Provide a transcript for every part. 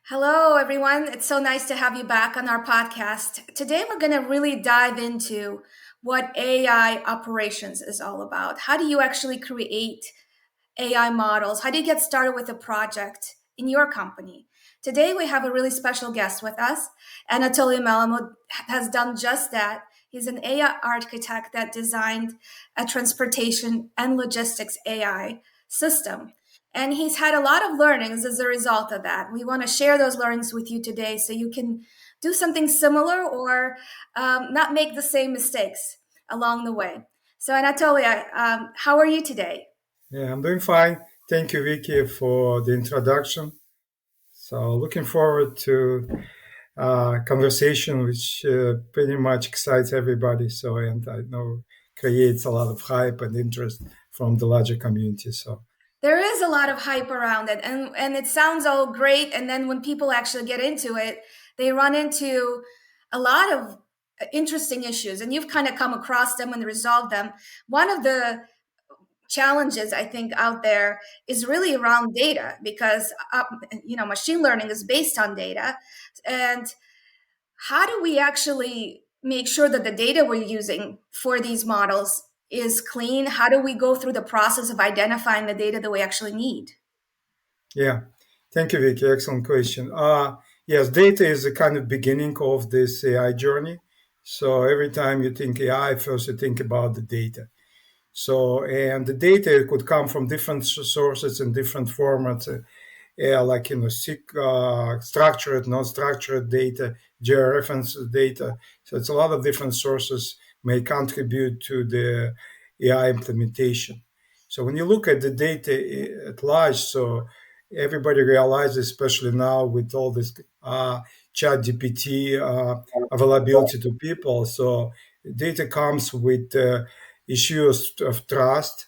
Hello, everyone. It's so nice to have you back on our podcast. Today, we're going to really dive into what AI operations is all about. How do you actually create AI models? How do you get started with a project in your company? Today, we have a really special guest with us. Anatoly Melamud has done just that. He's an AI architect that designed a transportation and logistics AI system. And he's had a lot of learnings as a result of that. We want to share those learnings with you today so you can do something similar or not make the same mistakes along the way. So, Anatoly, how are you today? Yeah, I'm doing fine. Thank you, Vicky, for the introduction. So, looking forward to conversation, which pretty much excites everybody. So, and I know creates a lot of hype and interest from the larger community. So, There is a lot of hype around it, and it sounds all great. And then when people actually get into it, they run into a lot of interesting issues, and you've kind of come across them and resolved them. One of the challenges I think out there is really around data because machine learning is based on data, and how do we actually make sure that the data we're using for these models is clean? How do we go through the process of identifying the data that we actually need? yeah, thank you, Vicky. Excellent question. Yes, data is the kind of beginning of this AI journey. So, every time you think AI, first you think about the data. So, and the data could come from different sources in different formats, like structured, non-structured data, georeference data. So, it's a lot of different sources may contribute to the AI implementation. So, when you look at the data at large, so everybody realizes, especially now with all this chat GPT availability to people, so data comes with issues of trust,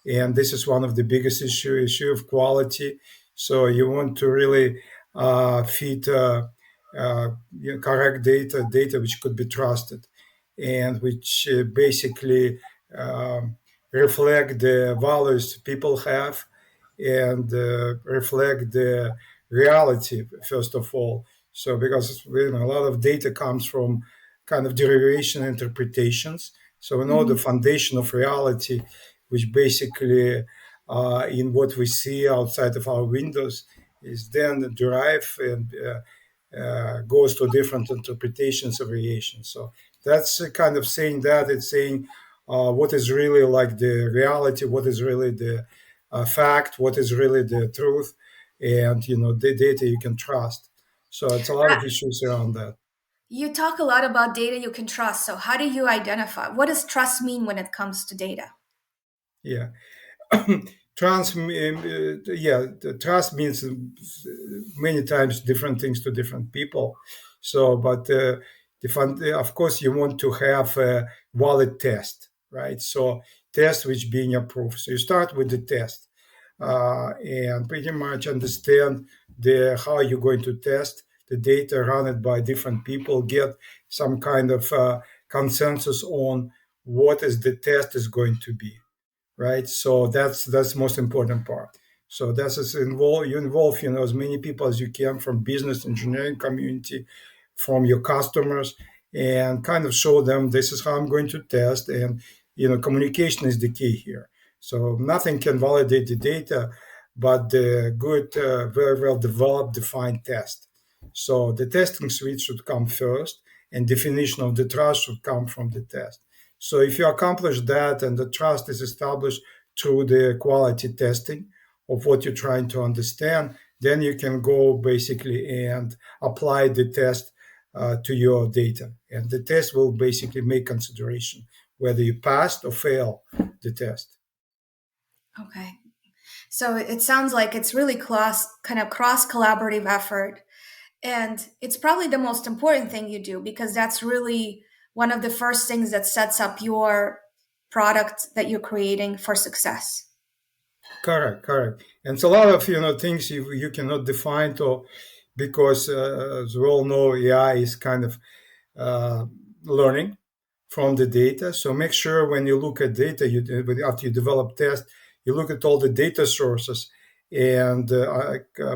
and this is one of the biggest issue of quality. So you want to really feed correct data which could be trusted, and which basically reflect the values people have, and reflect the reality first of all. So because a lot of data comes from kind of derivation interpretations, so we know the Mhm. foundation of reality, which basically in what we see outside of our windows, is then derived and goes to different interpretations of variation. So that's kind of saying that it's saying what is really like the reality, what is really the fact, what is really the truth, and the data you can trust. So it's a lot of issues around that. You talk a lot about data you can trust. So, how do you identify? What does trust mean when it comes to data? Yeah. The trust means many times different things to different people. So, but of course, you want to have a valid test, right? So, test which being approved. So, you start with the test and pretty much understand the how you're going to test the data, run it by different people, get some kind of consensus on what is the test is going to be, right? So that's most important part. So that's is involve as many people as you can from business engineering community, from your customers, and kind of show them this is how I'm going to test, and communication is the key here. So nothing can validate the data, but the good, very well developed, defined test. So the testing suite should come first, and definition of the trust should come from the test. So if you accomplish that and the trust is established through the quality testing of what you're trying to understand, then you can go basically and apply the test to your data. And the test will basically make consideration whether you passed or fail the test. Okay. So it sounds like it's really kind of cross collaborative effort. And it's probably the most important thing you do because that's really one of the first things that sets up your product that you're creating for success. Correct, correct. And it's a lot of things you cannot define to, because as we all know, AI is kind of uh, learning from the data. So make sure when you look at data, after you develop test, you look at all the data sources, and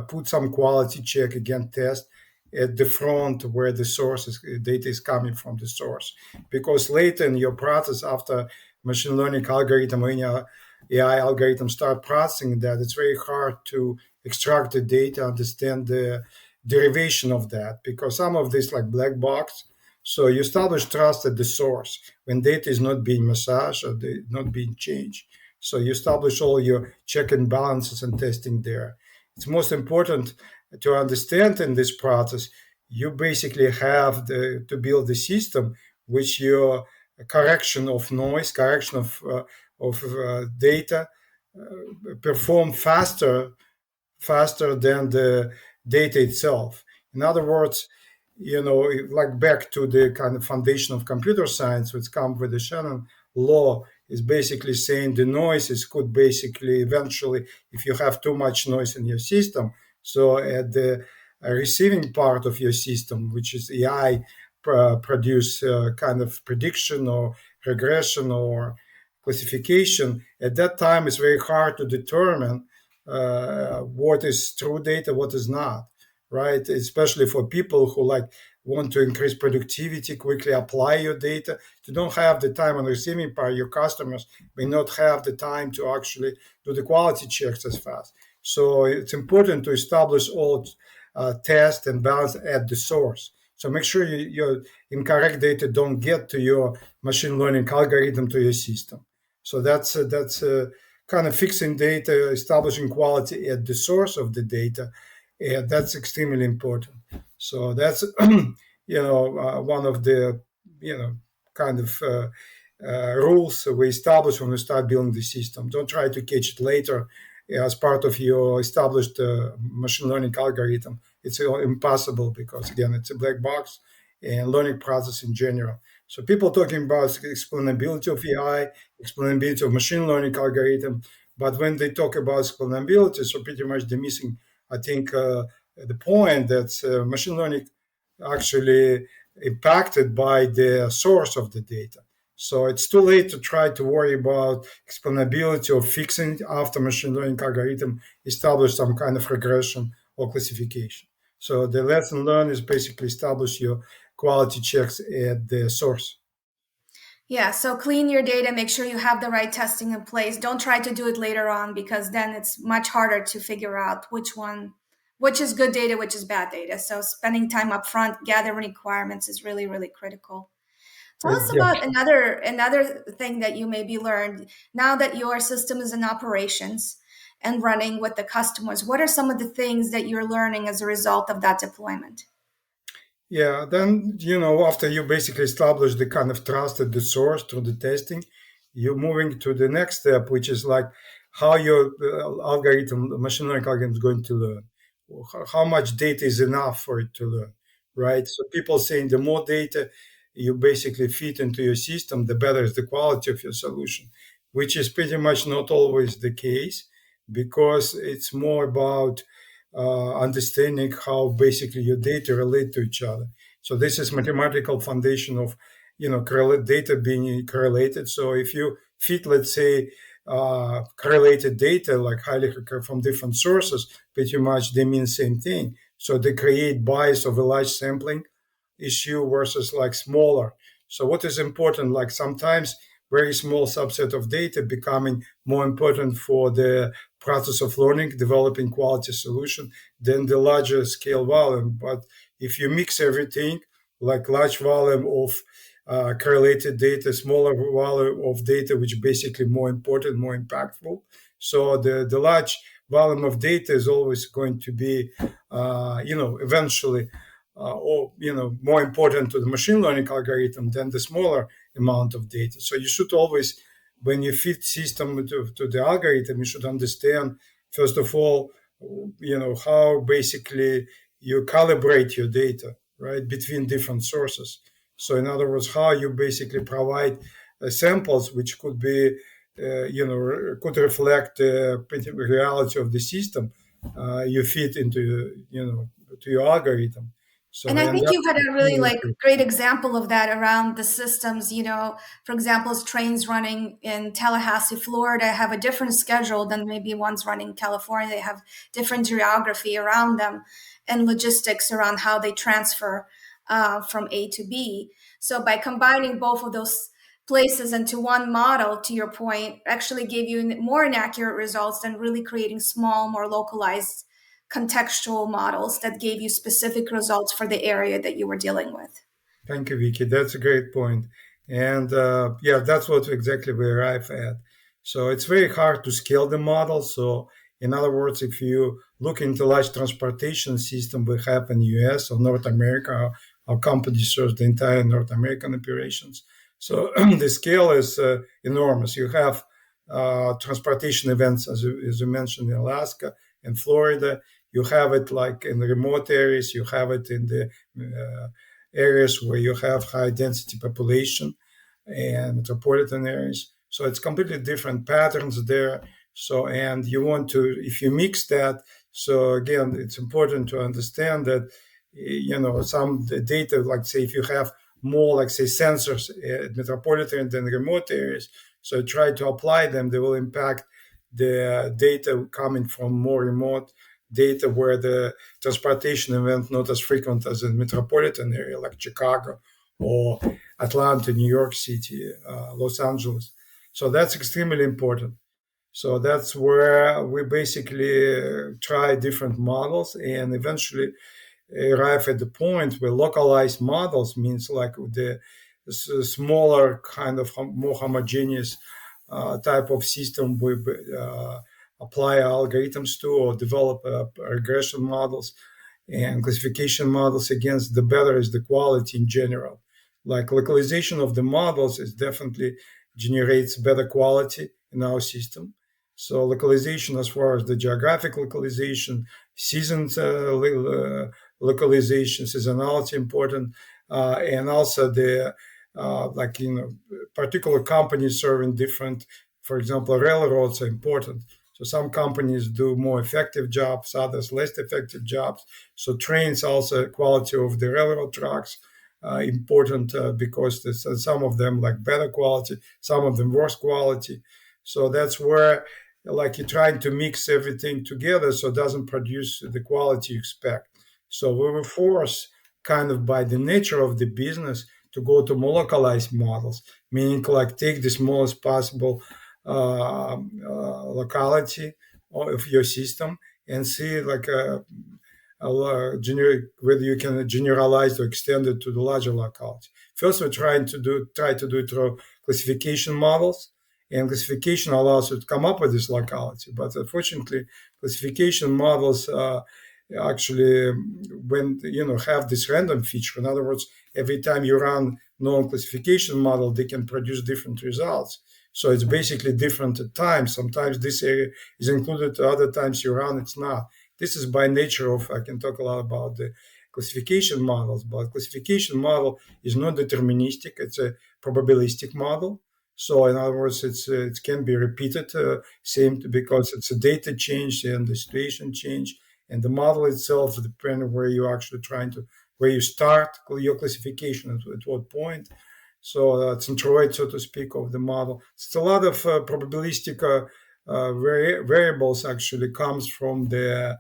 put some quality check again test at the front where the source data is coming from the source, because later in your process, after machine learning algorithm or any AI algorithm start processing that, it's very hard to extract the data, understand the derivation of that, because some of this like black box. So you establish trust at the source when data is not being massaged or not being changed. So you establish all your check and balances and testing there. It's most important to understand in this process. You basically have to build the system which your correction of noise, correction of data perform faster than the data itself. In other words, like back to the kind of foundation of computer science, which comes with the Shannon law, is basically saying the noises could basically eventually, if you have too much noise in your system, so at the receiving part of your system, which is AI, produce kind of prediction or regression or classification, at that time it's very hard to determine what is true data, what is not, right? Especially for people who like want to increase productivity, quickly apply your data. If you don't have the time on the receiving part, your customers may not have the time to actually do the quality checks as fast. So it's important to establish all test and balance at the source. So make sure your incorrect data don't get to your machine learning algorithm, to your system. So that's kind of fixing data, establishing quality at the source of the data, and that's extremely important. So that's one of the kind of rules we establish when we start building the system. Don't try to catch it later as part of your established machine learning algorithm. It's impossible because again, it's a black box and learning process in general. So people talking about explainability of AI, explainability of machine learning algorithm, but when they talk about explainability, so pretty much they're missing, I think, the point that machine learning actually impacted by the source of the data. So it's too late to try to worry about explainability or fixing after machine learning algorithm establish some kind of regression or classification. So the lesson learned is basically establish your quality checks at the source. Yeah, so clean your data, make sure you have the right testing in place. Don't try to do it later on because then it's much harder to figure out which is good data, which is bad data. So spending time up front gathering requirements is really, really critical. Tell us Yeah. about another thing that you maybe learned now that your system is in operations and running with the customers. What are some of the things that you're learning as a result of that deployment? Yeah, then after you basically establish the kind of trust at the source through the testing, you're moving to the next step, which is like how your algorithm, the machine learning algorithm, is going to learn. How much data is enough for it to learn, right? So people saying the more data you basically feed into your system, the better is the quality of your solution, which is pretty much not always the case because it's more about understanding how basically your data relate to each other. So this is mathematical foundation of data being correlated. So if you feed, let's say, correlated data like from different sources, pretty much they mean same thing. So they create bias of a large sampling issue versus like smaller. So what is important, like sometimes very small subset of data becoming more important for the process of learning, developing quality solution than the larger scale volume. But if you mix everything, like large volume of correlated data, smaller volume of data, which basically more important, more impactful. So the large volume of data is always going to be, eventually or more important to the machine learning algorithm than the smaller amount of data. So you should always, when you feed system to the algorithm, you should understand first of all, how basically you calibrate your data, right, between different sources. So in other words, how you basically provide samples which could be, could reflect the reality of the system you feed into, to your algorithm. So And I and think you've that's had a really extremely like important. great example of that around the systems. For example, trains running in Tallahassee, Florida have a different schedule than maybe ones running in California. They have different geography around them and logistics around how they transfer from A to B. So by combining both of those places into one model, to your point, actually gave you more inaccurate results than really creating small, more localized contextual models that gave you specific results for the area that you were dealing with. Thank you, Vicky. That's a great point. And yeah, that's what exactly we arrive at. So it's very hard to scale the model. So in other words, if you look into large transportation system we have in US or North America, our company serves the entire North American operations. So the scale is enormous. You have transportation events, as you mentioned, in Alaska and Florida. You have it like in the remote areas. You have it in the areas where you have high density population and metropolitan areas. So it's completely different patterns there. So, and you want to, if you mix that, so again, it's important to understand that, some data, like say, if you have more, like say, sensors at metropolitan than remote areas, so try to apply them, they will impact the data coming from more remote data where the transportation event not as frequent as in metropolitan area like Chicago or Atlanta, New York City, Los Angeles. So that's extremely important. So that's where we basically try different models and eventually arrive at the point where localized models means like the smaller kind of more homogeneous type of system we apply algorithms to or develop regression models and classification models against, the better is the quality in general. Like localization of the models is definitely generates better quality in our system. So localization as far as the geographic localization, seasons localization, seasonality important, and also the particular companies serving different, for example, railroads are important. So some companies do more effective jobs, others less effective jobs. So trains also quality of the railroad tracks important because there's some of them like better quality, some of them worse quality. So that's where like you're trying to mix everything together so it doesn't produce the quality you expect. So we were forced kind of by the nature of the business to go to more localized models, meaning like take the smallest possible locality of your system and see like whether you can generalize or extend it to the larger locality. First, we're try to do it through classification models, and classification allows you to come up with this locality. But unfortunately, classification models actually when have this random feature. In other words, every time you run non-classification model, they can produce different results. So it's basically different at times. Sometimes this area is included, other times you run it's not. This is by nature of, I can talk a lot about the classification models, but classification model is not deterministic. It's a probabilistic model. So in other words, it can be repeated, same because it's a data change and the situation change, and the model itself depending where you're actually trying to, where you start your classification at what point. So centroid, so to speak, of the model. It's a lot of probabilistic variables actually comes from the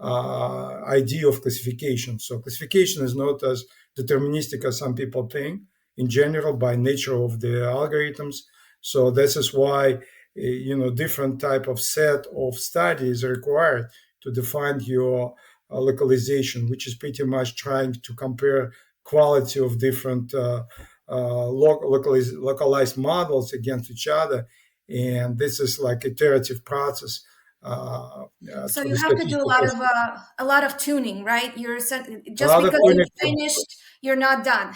idea of classification. So classification is not as deterministic as some people think in general by nature of the algorithms. So this is why different type of set of studies are required to define your localization, which is pretty much trying to compare quality of different localized models against each other. And this is like iterative process So through you the have to do statistical. a lot of tuning, right? A Just lot of because you unit, finished, you're not done.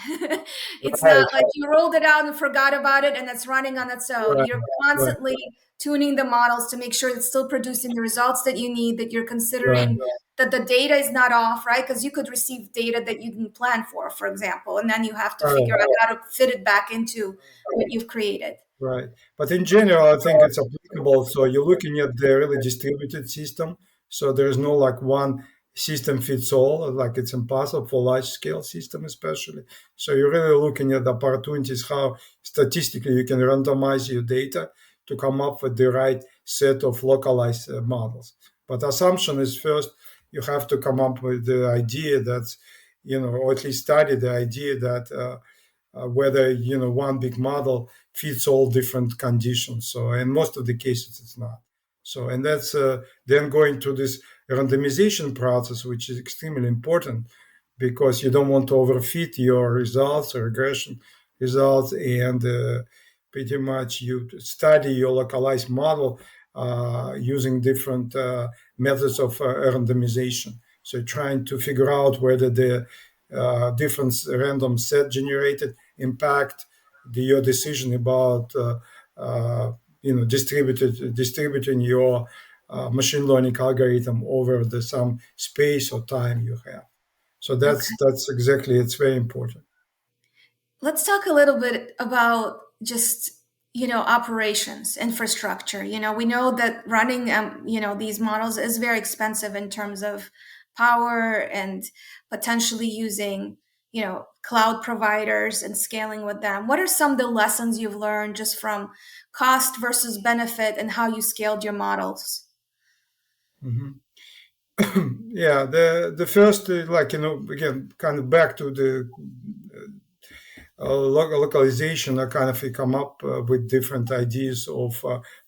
It's right, not like you rolled it out and forgot about it and it's running on its own. right, You're right, constantly tuning the models to make sure it's still producing the results that you need, that you're right, considering that the data is not off, right? Because you could receive data that you didn't plan for example, and then you have to right, figure out how to fit it back into what you've created. right. But in general, I think it's applicable. So you're looking at the really distributed system. So there's no like one system fits all, like it's impossible for large scale system especially. So you're really looking at the opportunities how statistically you can randomize your data to come up with the right set of localized models. But assumption is first you have to come up with the idea that, or at least study the idea that whether one big model fits all different conditions. So in most of the cases it's not. So and that's then going to this randomization process, which is extremely important because you don't want to overfit your results or regression results, and pretty much you study your localized model using different methods of randomization. So trying to figure out whether the different random set generated impact your decision about distributing your machine learning algorithm over the some space or time you have. So Okay. that's exactly, it's very important. Let's talk a little bit about just operations infrastructure. We know that running these models is very expensive in terms of power and potentially using cloud providers and scaling with them. What are some of the lessons you've learned just from cost versus benefit and how you scaled your models? Mhm. Yeah, the first again kind of back to the localization, I kind of come up with different ideas of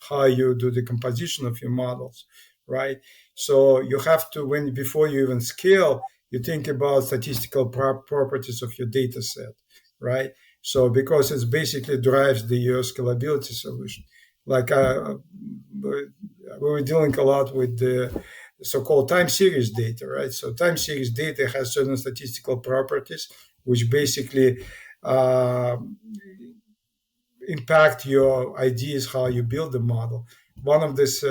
how you do the composition of your models, right? So you have to, when before you even scale, you think about statistical properties of your data set, right? So because it basically drives the your scalability solution. Like we were dealing a lot with the so-called time series data, right? So time series data has certain statistical properties, which basically uh, impact your ideas how you build the model. One of this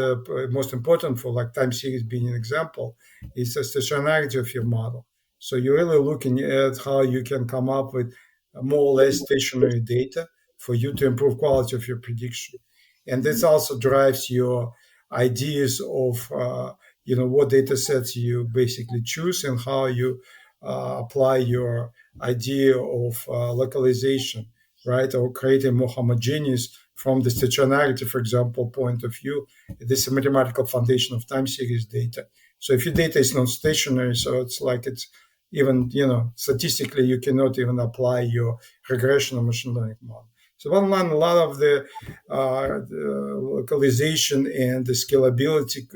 most important for like time series being an example is the stationarity of your model. So you're really looking at how you can come up with more or less stationary data for you to improve quality of your prediction. And this also drives your ideas of what data sets you basically choose and how you apply your idea of localization, right? Or creating more homogeneous from the stationarity, for example, point of view. This is a mathematical foundation of time series data. So if your data is not stationary, so it's like it's even, statistically, you cannot even apply your regression or machine learning model. So a lot of the localization and the scalability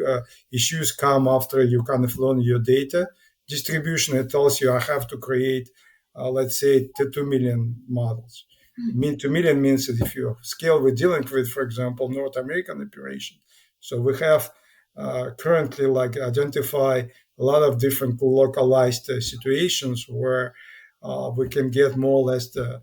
issues come after you kind of learn your data distribution. It tells you I have to create, let's say, 2 million models. Mean to million means that if you scale we're dealing with, for example, North American operation. So we have currently like identify a lot of different localized situations where we can get more or less the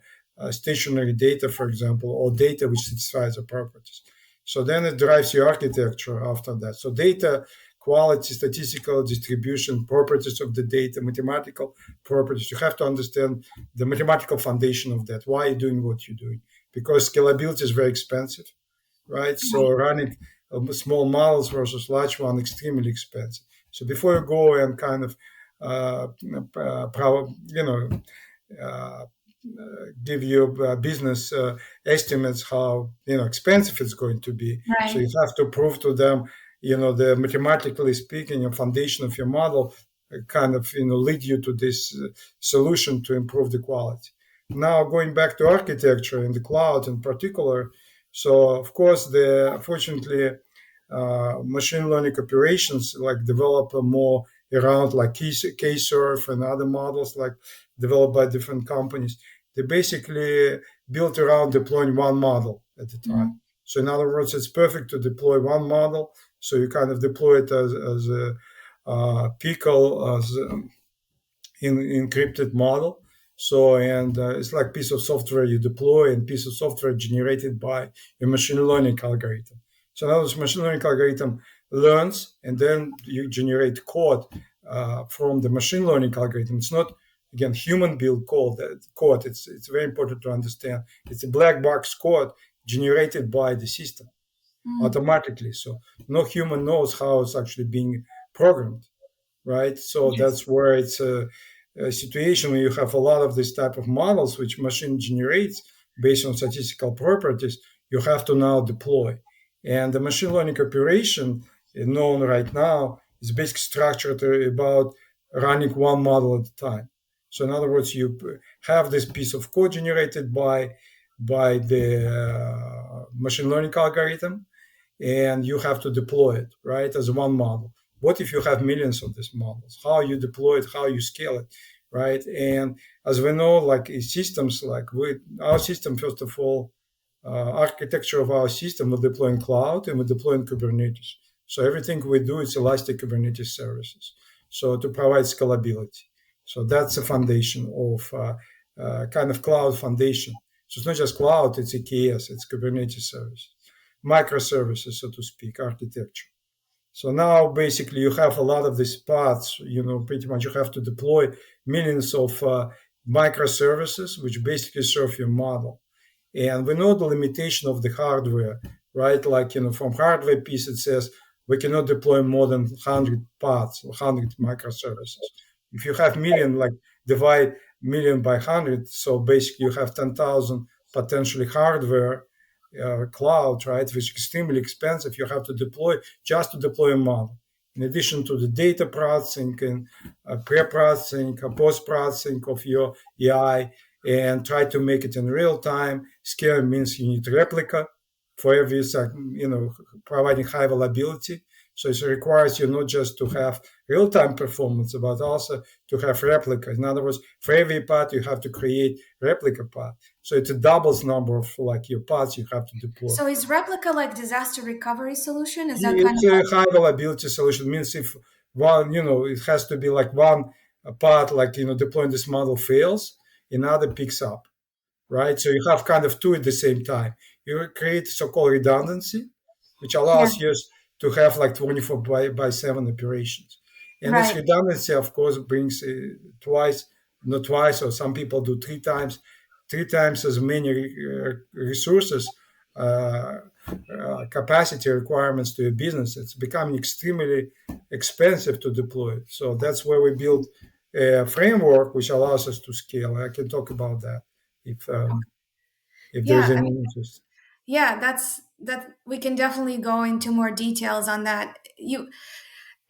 stationary data, for example, or data which satisfies the properties. So then it drives your architecture after that. So data quality, statistical distribution, properties of the data, mathematical properties. You have to understand the mathematical foundation of that. Why are you doing what you're doing? Because scalability is very expensive, right? So running small models versus large one extremely expensive. So before you go and kind of uh, you know uh, give you business estimates how expensive it's going to be. So Right. you have to prove to them, the mathematically speaking, a foundation of your model kind of lead you to this solution to improve the quality. Now going back to architecture and the cloud in particular, so of course the unfortunately machine learning operations like develop more around like K-Surf and other models like developed by different companies. They basically built around deploying one model at a time. Mhm. So in other words, it's perfect to deploy one model. So you kind of deploy it as a pickle, as in encrypted model. So, and it's like piece of software you deploy and piece of software generated by a machine learning algorithm. So now this machine learning algorithm learns, and then you generate code from the machine learning algorithm. It's not again human built code. Code. It's very important to understand. It's a black box code generated by the system Mm. automatically. So no human knows how it's actually being programmed, right? So Yes. that's where it's a situation where you have a lot of this type of models which machine generates based on statistical properties. You have to now deploy, and the machine learning operation known right now is basically structured about running one model at a time. So in other words, you have this piece of code generated by the machine learning algorithm, and you have to deploy it, right, as one model. What if you have millions of these models? How you deploy it, how you scale it, right? And as we know, like systems, like our system, first of all, architecture of our system, we deploy in cloud and we deploy in Kubernetes. So everything we do is elastic Kubernetes services. So to provide scalability. So that's the foundation of kind of cloud foundation. So it's not just cloud, it's EKS, it's Kubernetes service, microservices, so to speak, architecture. So now basically you have a lot of these paths, pretty much you have to deploy millions of microservices, which basically serve your model. And we know the limitation of the hardware, right? Like, from hardware piece, it says we cannot deploy more than 100 paths or 100 microservices. If you have million, like divide million by 100, so basically you have 10,000 potentially hardware cloud, right, which is extremely expensive. You have to deploy just to deploy a model. In addition to the data processing and pre-processing, post-processing of your AI, and try to make it in real time. Scale means you need replica for every, providing high availability. So it requires you not just to have real-time performance, but also to have replica. In other words, for every path, you have to create replica path. So it's a doubles number of like your paths you have to deploy. So is replica like disaster recovery solution? Is that kind It's of a high availability solution. Means if one, it has to be like one part, like, deploying this model fails, another picks up, right? So you have kind of two at the same time. You create so-called redundancy, which yeah, allows you to have like 24 by 7 operations. And this right. redundancy, of course, brings twice, not twice, or some people do three times as many resources, capacity requirements to your business. It's becoming extremely expensive to deploy it. So that's where we build a framework which allows us to scale. I can talk about that if if there's Yeah, I any mean, interest. yeah, that we can definitely go into more details on that. You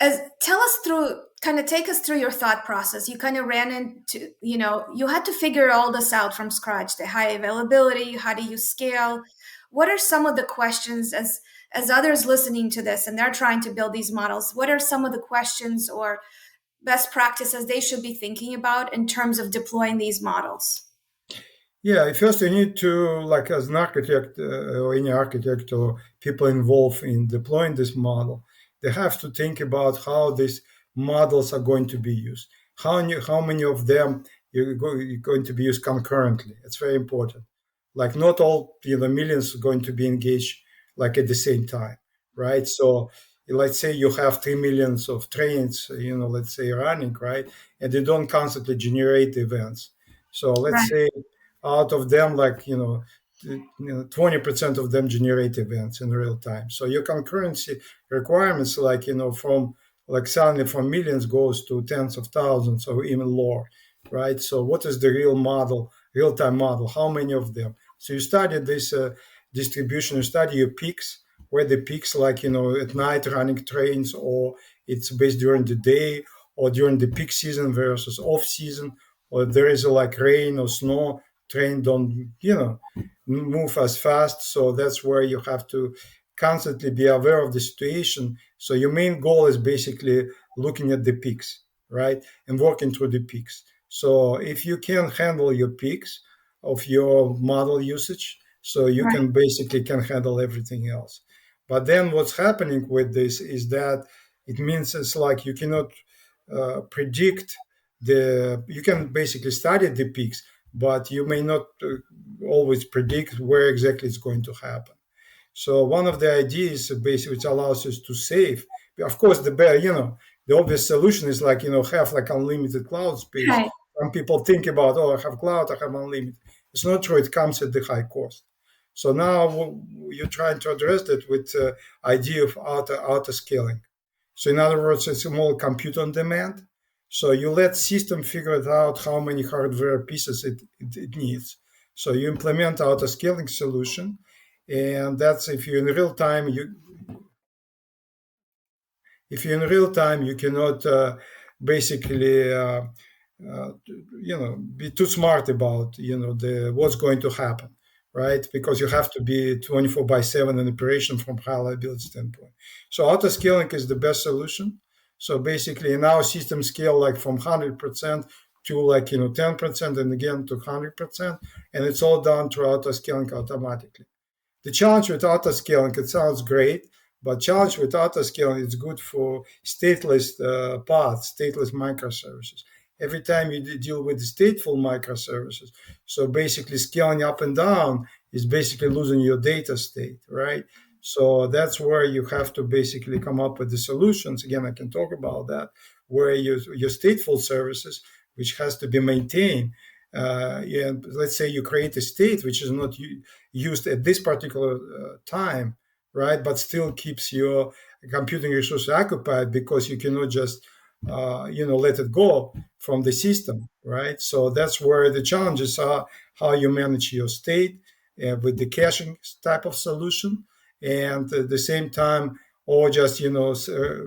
as tell us through kind of take us through your thought process. You kind of ran into, you had to figure all this out from scratch, the high availability, how do you scale? What are some of the questions as others listening to this and they're trying to build these models? What are some of the questions or best practices they should be thinking about in terms of deploying these models? Yeah, first you need to, like, as an architect or any architect or people involved in deploying this model, they have to think about how these models are going to be used. How many of them you're going to be used concurrently? It's very important. Like, not all, millions are going to be engaged like at the same time, right? So let's say you have 3 millions of trains, let's say running, right? And they don't constantly generate events. So let's Right, say out of them, like, 20% of them generate events in real time. So your concurrency requirements, like, from like suddenly from millions goes to tens of thousands or even lower, right? So what is the real time model? How many of them? So you study this distribution, you study your peaks, where the peaks, like, at night running trains, or it's based during the day, or during the peak season versus off season, or if there is like rain or snow, train don't, move as fast. So that's where you have to constantly be aware of the situation. So your main goal is basically looking at the peaks, right, and working through the peaks. So if you can handle your peaks of your model usage, so you right, can basically can handle everything else. But then what's happening with this is that it means it's like you cannot predict you can basically study the peaks, but you may not always predict where exactly it's going to happen. So one of the ideas basically which allows us to save, of course, the obvious solution is like, have like unlimited cloud space. right. Some people think about, oh, I have cloud, I have unlimited. It's not true. It comes at the high cost. So now you're trying to address that with idea of auto scaling. So in other words, it's more compute on demand. So you let system figure it out how many hardware pieces it needs. So you implement auto scaling solution, and that's if you in real time you if you're in real time you cannot basically be too smart about the what's going to happen, right? Because you have to be 24 by 7 in operation from high reliability standpoint. So auto scaling is the best solution. So basically in our system scale like from 100% to 10% and again to 100%, and it's all done through auto scaling automatically. The challenge with autoscaling, it sounds great, but challenge with autoscaling is good for stateless paths, stateless microservices. Every time you deal with stateful microservices, so basically scaling up and down is basically losing your data state, right? So that's where you have to basically come up with the solutions. Again, I can talk about that, where your stateful services, which has to be maintained. And let's say you create a state which is not used at this particular time, right? But still keeps your computing resources occupied because you cannot just, let it go from the system, right? So that's where the challenges are: how you manage your state with the caching type of solution, and at the same time, or just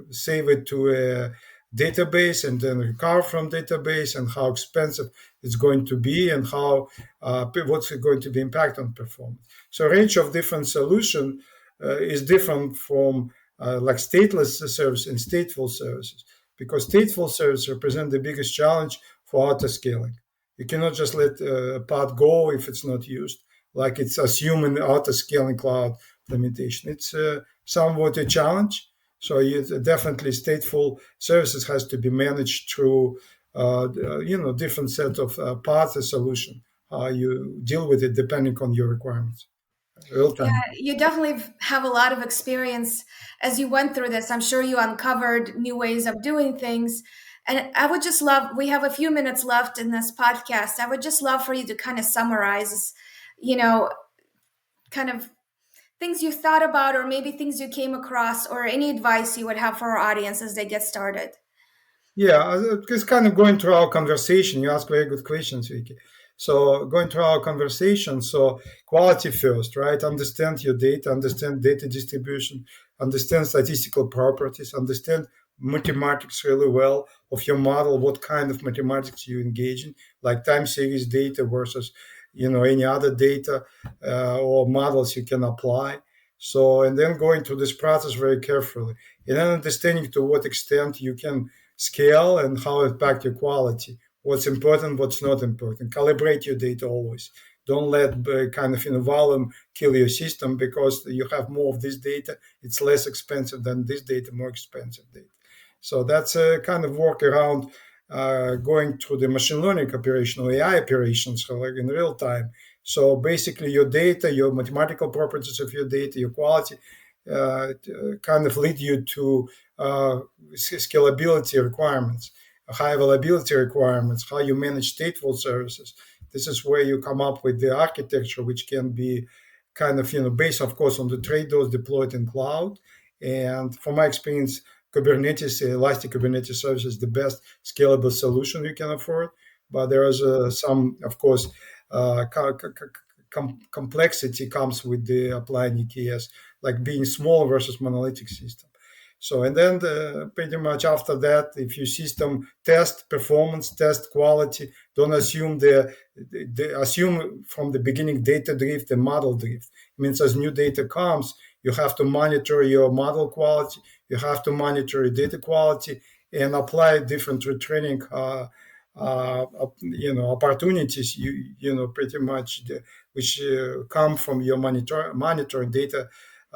save it to a database and then recover from database, and how expensive it's going to be, and how what's going to be impact on performance. So a range of different solution is different from like stateless service and stateful services, because stateful services represent the biggest challenge for auto scaling. You cannot just let a part go if it's not used, like it's assumed in auto scaling cloud implementation. It's somewhat a challenge. So definitely stateful services has to be managed through different set of paths and solution. You deal with it depending on your requirements, real Yeah, time. you definitely have a lot of experience as you went through this. I'm sure you uncovered new ways of doing things. And I would just love, we have a few minutes left in this podcast. I would just love for you to kind of summarize, you know, kind of things you thought about, or maybe things you came across, or any advice you would have for our audience as they get started. Yeah, it's kind of going through our conversation. You ask very good questions, Vicky. So going through our conversation, so quality first, right? Understand your data, understand data distribution, understand statistical properties, understand mathematics really well of your model, what kind of mathematics you engage in, like time series data versus, any other data or models you can apply. So, and then going through this process very carefully, and then understanding to what extent you can scale and how it impact your quality. What's important, what's not important. Calibrate your data always. Don't let kind of volume kill your system, because you have more of this data. It's less expensive than this data, more expensive data. So that's a kind of work around going through the machine learning operation or AI operations, so like in real time. So basically, your data, your mathematical properties of your data, your quality, kind of lead you to scalability requirements, high availability requirements, how you manage stateful services. This is where you come up with the architecture, which can be kind of based, of course, on the trade-offs deployed in cloud. And from my experience, Kubernetes, Elastic Kubernetes Service is the best scalable solution you can afford. But there is some, of course, complexity comes with the applying EKS, like being small versus monolithic system. So, and then pretty much after that, if you system test performance, test quality, don't assume assume from the beginning data drift and model drift. It means as new data comes, you have to monitor your model quality, you have to monitor your data quality, and apply different retraining opportunities. Pretty much which come from your monitoring data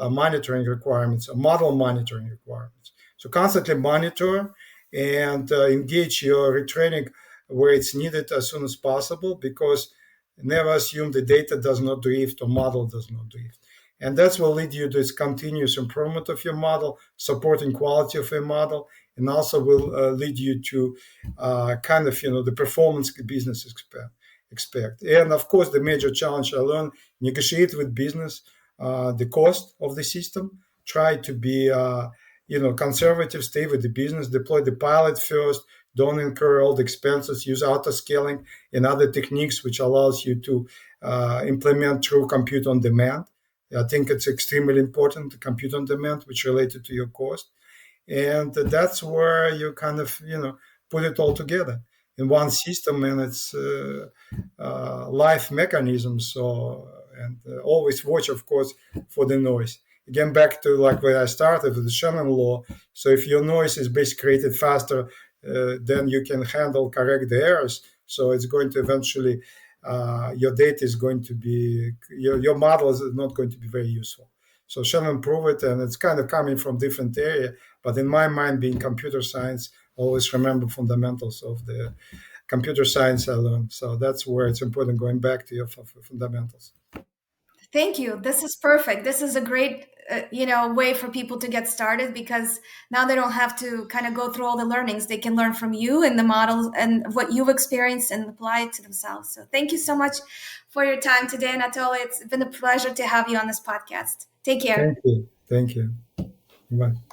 monitoring requirements, model monitoring requirements. So constantly monitor and engage your retraining where it's needed as soon as possible, because never assume the data does not drift or model does not drift. And that's will lead you to this continuous improvement of your model, supporting quality of a model, and also will lead you to kind of the performance business expect. And of course, the major challenge I learned: negotiate with business the cost of the system. Try to be conservative, stay with the business, deploy the pilot first, don't incur all the expenses, use auto scaling and other techniques which allows you to implement true compute on demand. I think it's extremely important to compute on demand, which related to your cost, and that's where you kind of put it all together in one system, and it's life mechanism. So and always watch, of course, for the noise. Again, back to like where I started with the Shannon law. So if your noise is basically created faster, then you can handle correct the errors. So it's going to eventually your data is going to be your model is not going to be very useful. So Shannon proved it, and it's kind of coming from different area. But in my mind, being computer science, always remember fundamentals of the computer science I learned. So that's where it's important going back to your fundamentals. Thank you. This is perfect. This is a great, way for people to get started because now they don't have to kind of go through all the learnings. They can learn from you and the models and what you've experienced and apply it to themselves. So thank you so much for your time today, Anatoly. It's been a pleasure to have you on this podcast. Take care. Thank you. Thank you. Bye.